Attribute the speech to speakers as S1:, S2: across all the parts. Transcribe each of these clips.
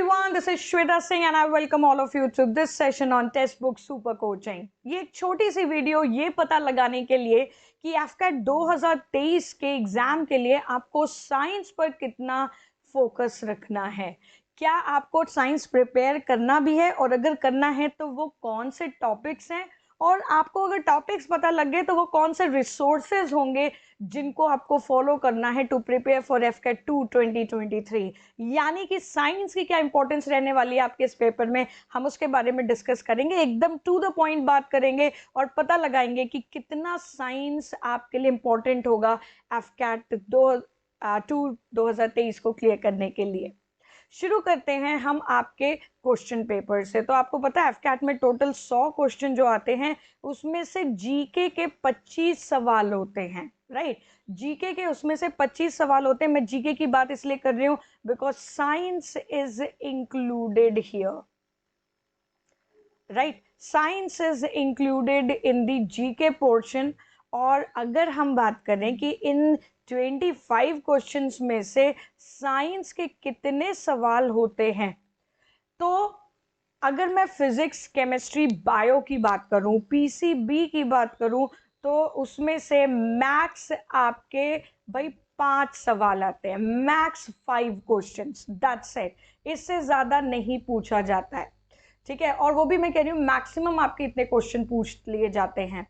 S1: everyone, this is Shweta Singh and I welcome all of you to this session on Textbook Super Coaching. ये एक छोटी सी video ये पता लगाने के लिए कि एफकैट 2023 के एग्जाम के लिए आपको साइंस पर कितना फोकस रखना है, क्या आपको साइंस प्रिपेयर करना भी है और अगर करना है तो वो कौन से टॉपिक्स हैं और आपको अगर टॉपिक्स पता लग गए तो वो कौन से रिसोर्सेज होंगे जिनको आपको फॉलो करना है टू प्रिपेयर फॉर एफकैट 2 2023। यानी कि साइंस की क्या इंपॉर्टेंस रहने वाली है आपके इस पेपर में, हम उसके बारे में डिस्कस करेंगे, एकदम टू द पॉइंट बात करेंगे और पता लगाएंगे कि कितना साइंस आपके लिए इंपॉर्टेंट होगा एफकैट 2023 को क्लियर करने के लिए। शुरू करते हैं हम आपके क्वेश्चन पेपर से। तो आपको पता है एफकैट में टोटल 100 क्वेश्चन जो आते हैं उसमें से जीके के 25 सवाल होते हैं, राइट। जीके के उसमें से 25 सवाल होते हैं। मैं जीके की बात इसलिए कर रही हूं because science is included here, right. Science is included in the GK portion. और अगर हम बात करें कि इन 25 क्वेश्चंस में से साइंस के कितने सवाल होते हैं, तो अगर मैं फिजिक्स, केमिस्ट्री, बायो की बात करूं, पीसीबी की बात करूं, तो उसमें से मैक्स आपके भाई 5 सवाल आते हैं, मैक्स 5 क्वेश्चंस, दैट्स इट। इससे ज्यादा नहीं पूछा जाता है, ठीक है। और वो भी मैं कह रही हूँ मैक्सिमम आपके इतने क्वेश्चन पूछ लिए जाते हैं।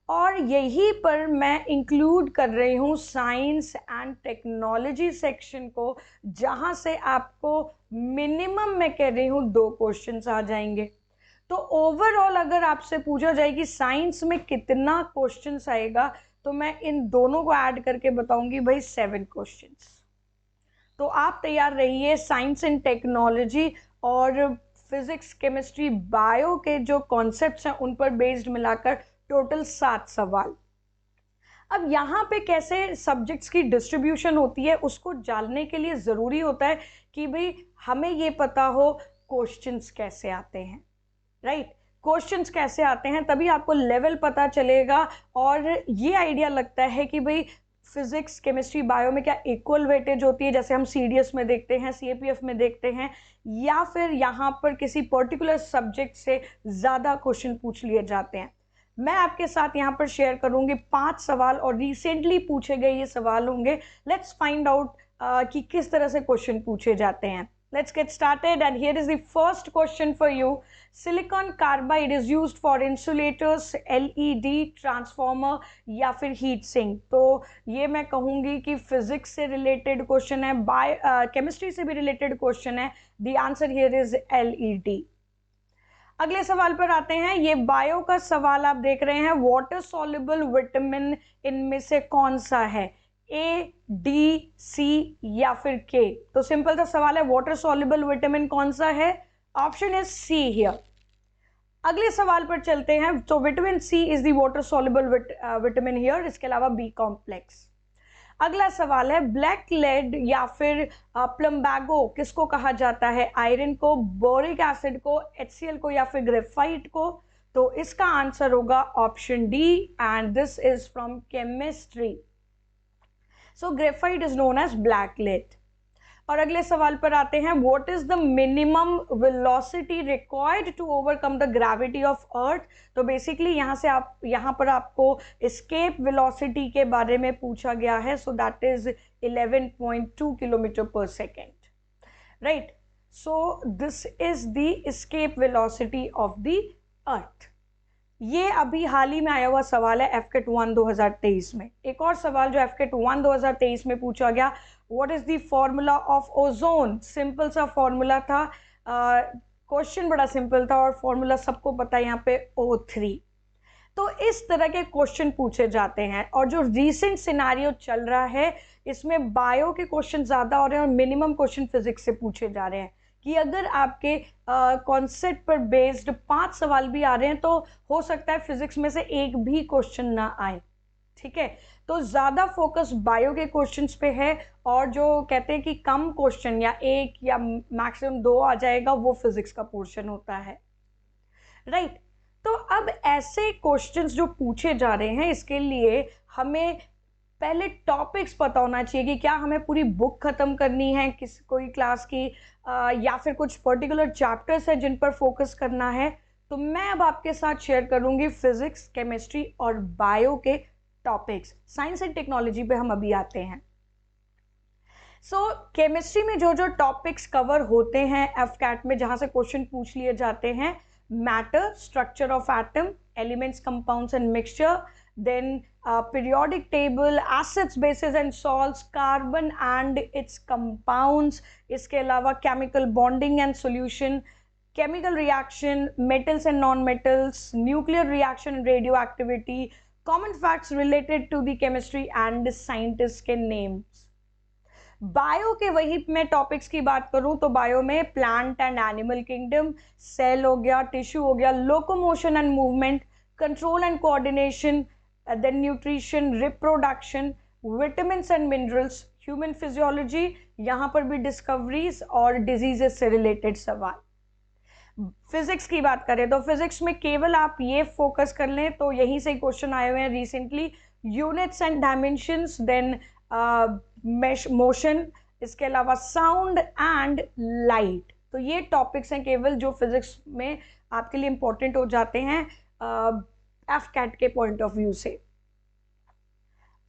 S1: और यही पर मैं इंक्लूड कर रही हूँ साइंस एंड टेक्नोलॉजी सेक्शन को, जहां से आपको मिनिमम मैं कह रही हूँ 2 क्वेश्चंस आ जाएंगे। तो ओवरऑल अगर आपसे पूछा जाए कि साइंस में कितना क्वेश्चंस आएगा, तो मैं इन दोनों को ऐड करके बताऊंगी भाई 7 क्वेश्चंस। तो आप तैयार रहिए। साइंस एंड टेक्नोलॉजी और फिजिक्स, केमिस्ट्री, बायो के जो कॉन्सेप्ट्स हैं उन पर बेस्ड मिलाकर टोटल 7 सवाल। अब यहाँ पे कैसे सब्जेक्ट्स की डिस्ट्रीब्यूशन होती है उसको जानने के लिए ज़रूरी होता है कि भाई हमें ये पता हो क्वेश्चंस कैसे आते हैं, राइट। क्वेश्चंस कैसे आते हैं तभी आपको लेवल पता चलेगा और ये आइडिया लगता है कि भाई फिजिक्स, केमिस्ट्री, बायो में क्या इक्वल वेटेज होती है, जैसे हम सीडीएस में देखते हैं, सीएपीएफ में देखते हैं, या फिर यहाँ पर किसी पर्टिकुलर सब्जेक्ट से ज़्यादा क्वेश्चन पूछ लिए जाते हैं। मैं आपके साथ यहाँ पर शेयर करूंगी 5 सवाल और रिसेंटली पूछे गए ये सवाल होंगे। लेट्स फाइंड आउट कि किस तरह से क्वेश्चन पूछे जाते हैं। Let's get started and here is the first question for you. Silicon carbide is used for insulators, LED, transformer या फिर heat sink। तो ये मैं कहूँगी कि फिजिक्स से रिलेटेड क्वेश्चन है, केमिस्ट्री से भी रिलेटेड क्वेश्चन है। The answer here is LED। अगले सवाल पर आते हैं। ये बायो का सवाल आप देख रहे हैं। वाटर सॉल्युबल विटामिन इनमें से कौन सा है, ए, डी, सी या फिर के? तो सिंपल सा सवाल है, वाटर सॉल्युबल विटामिन कौन सा है? Option is C here. अगले सवाल पर चलते हैं। तो vitamin C is the water soluble vitamin here, इसके अलावा बी कॉम्प्लेक्स। अगला सवाल है, ब्लैक लेड या फिर प्लम्बैगो किसको कहा जाता है? आयरन को, बोरिक एसिड को, HCl को या फिर ग्रेफाइट को? तो इसका आंसर होगा option D and this is from chemistry. So graphite is known as black lead. और अगले सवाल पर आते हैं। What is the minimum velocity required to overcome the gravity of earth? तो बेसिकली यहाँ पर आपको एस्केप वेलोसिटी के बारे में पूछा गया है। सो दैट इज 11.2 किलोमीटर पर second, right. So this is the escape velocity of the earth. ये अभी हाल ही में आया हुआ सवाल है एफकेट 1 2023 में। एक और सवाल जो एफकेट 1 2023 में पूछा गया, what is the formula of ozone? Simple सा फॉर्मूला था, क्वेश्चन बड़ा सिंपल था और फॉर्मूला सबको पता है यहाँ पे O3। तो इस तरह के क्वेश्चन पूछे जाते हैं और जो रीसेंट सिनारियो चल रहा है इसमें बायो के क्वेश्चन ज्यादा हो रहे हैं और मिनिमम क्वेश्चन फिजिक्स से पूछे जा रहे हैं। कि अगर आपके कॉन्सेप्ट पर बेस्ड 5 सवाल भी आ रहे हैं तो हो सकता है फिजिक्स में से एक भी क्वेश्चन ना आए, ठीक है। तो ज्यादा फोकस बायो के क्वेश्चंस पे है और जो कहते हैं कि कम क्वेश्चन या एक या मैक्सिमम 2 आ जाएगा वो फिजिक्स का पोर्शन होता है, राइट। तो अब ऐसे क्वेश्चंस जो पूछे जा रहे हैं इसके लिए हमें पहले टॉपिक्स पता होना चाहिए कि क्या हमें पूरी बुक खत्म करनी है कोई क्लास की, या फिर कुछ पर्टिकुलर चैप्टर्स है जिन पर फोकस करना है। तो मैं अब आपके साथ शेयर करूंगी फिजिक्स, केमिस्ट्री और बायो के टॉपिक्स। साइंस एंड टेक्नोलॉजी पे हम अभी आते हैं। केमिस्ट्री में जो जो टॉपिक्स कवर होते हैं एफकैट में, जहां से क्वेश्चन पूछ लिए जाते हैं: matter, structure of atom, elements, compounds and mixture, then periodic table, acids, bases and salts, carbon and its compounds, इसके अलावा chemical bonding and solution, chemical reaction, metals and non-metals, nuclear reaction and radioactivity, common facts related to the chemistry and scientists के names। Bio के वही मैं topics की बात करूं तो बायो में plant and animal kingdom, cell हो गया, टिश्यू हो गया, locomotion and movement, control and coordination, then nutrition, reproduction, vitamins and minerals, human physiology, यहां पर भी डिस्कवरीज और डिजीजेस से रिलेटेड सवाल। फिजिक्स की बात करें तो फिजिक्स में केवल आप ये फोकस कर लें तो यहीं से क्वेश्चन आए हुए हैं recently: units and dimensions, then motion, इसके अलावा साउंड एंड लाइट। तो ये टॉपिक्स हैं केवल जो फिजिक्स में आपके लिए इंपॉर्टेंट हो जाते हैं एफकैट के पॉइंट ऑफ व्यू से।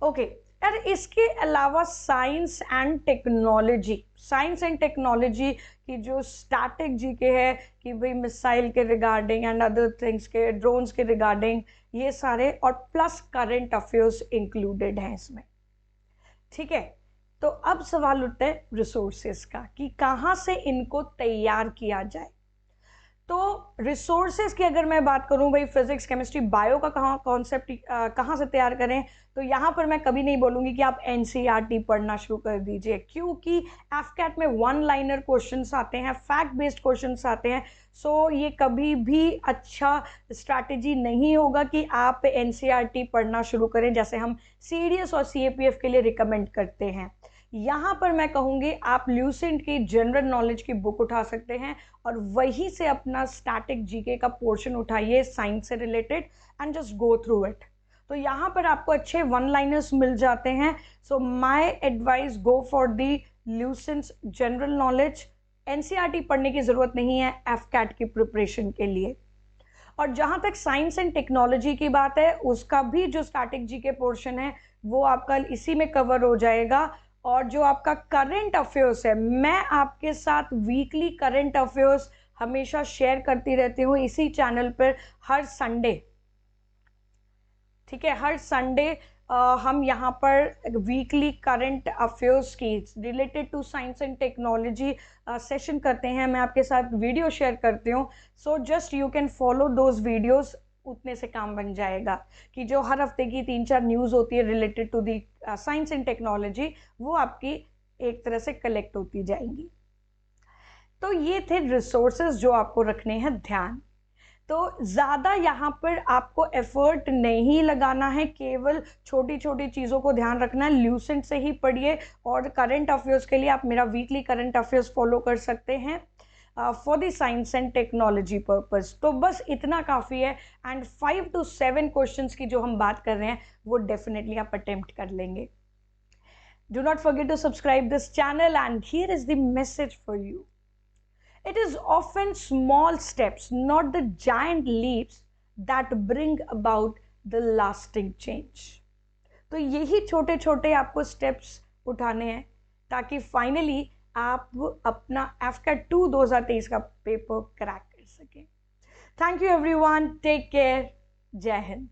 S1: ओके यार, इसके अलावा science and technology, science and technology की जो स्टैटिक जीके है कि भाई मिसाइल के रिगार्डिंग एंड अदर थिंग्स के, ड्रोन्स के रिगार्डिंग, ये सारे, और प्लस करंट अफेयर्स इंक्लूडेड हैं इसमें। ठीक है, तो अब सवाल उठता है रिसोर्सेज का कि कहाँ से इनको तैयार किया जाए। तो रिसोर्सेज की अगर मैं बात करूं, भाई फिजिक्स, केमिस्ट्री, बायो का कॉन्सेप्ट कहाँ से तैयार करें, तो यहाँ पर मैं कभी नहीं बोलूंगी कि आप एनसीईआरटी पढ़ना शुरू कर दीजिए, क्योंकि एफकैट में वन लाइनर क्वेश्चंस आते हैं, फैक्ट बेस्ड क्वेश्चंस आते हैं। सो ये कभी भी अच्छा स्ट्रैटेजी नहीं होगा कि आप एनसीईआरटी पढ़ना शुरू करें, जैसे हम सीडीएस और सीएपीएफ के लिए रिकमेंड करते हैं। यहाँ पर मैं कहूँगी आप ल्यूसेंट की जनरल नॉलेज की बुक उठा सकते हैं और वहीं से अपना स्टैटिक जीके का पोर्शन उठाइए साइंस से related and just go through it. तो यहाँ पर आपको अच्छे वन लाइनर्स मिल जाते हैं। So my advice, go for the Lucent's general knowledge. NCERT पढ़ने की ज़रूरत नहीं है एफकैट की प्रिपरेशन के लिए। और जहाँ तक साइंस एंड टेक्नोलॉजी की बात है, उसका भी जो स्टैटिक जीके पोर्शन है वो आपका इसी में कवर हो जाएगा। और जो आपका करंट अफेयर्स है, मैं आपके साथ वीकली करंट अफेयर्स हमेशा शेयर करती रहती हूँ इसी चैनल पर हर संडे। ठीक है, हर संडे हम यहाँ पर वीकली करंट अफेयर्स की related to science and technology session करते हैं। मैं आपके साथ वीडियो शेयर करती हूँ। So just you can follow those videos, उतने से काम बन जाएगा कि जो हर हफ्ते की 3-4 न्यूज़ होती है related to the science and technology, वो आपकी एक तरह से कलेक्ट होती जाएंगी। तो ये थे रिसोर्सेज जो आपको रखने हैं ध्यान। तो ज़्यादा यहाँ पर आपको एफर्ट नहीं लगाना है, केवल छोटी छोटी चीज़ों को ध्यान रखना है। ल्यूसेंट से ही पढ़िए और करंट अफेयर्स के लिए आप मेरा वीकली करंट अफेयर्स फॉलो कर सकते हैं for the science and technology purpose. तो बस इतना काफ़ी है। एंड 5 to 7 क्वेश्चंस की जो हम बात कर रहे हैं वो डेफिनेटली आप अटेम्प्ट कर लेंगे। Do not forget to subscribe this channel and here is the message for you. It is often small steps, not the giant leaps, that bring about the lasting change. तो यही छोटे छोटे आपको steps उठाने हैं ताकि फाइनली आप अपना एफकैट 2 2023 का पेपर क्रैक कर सकें। Thank you everyone, take care, जय हिंद।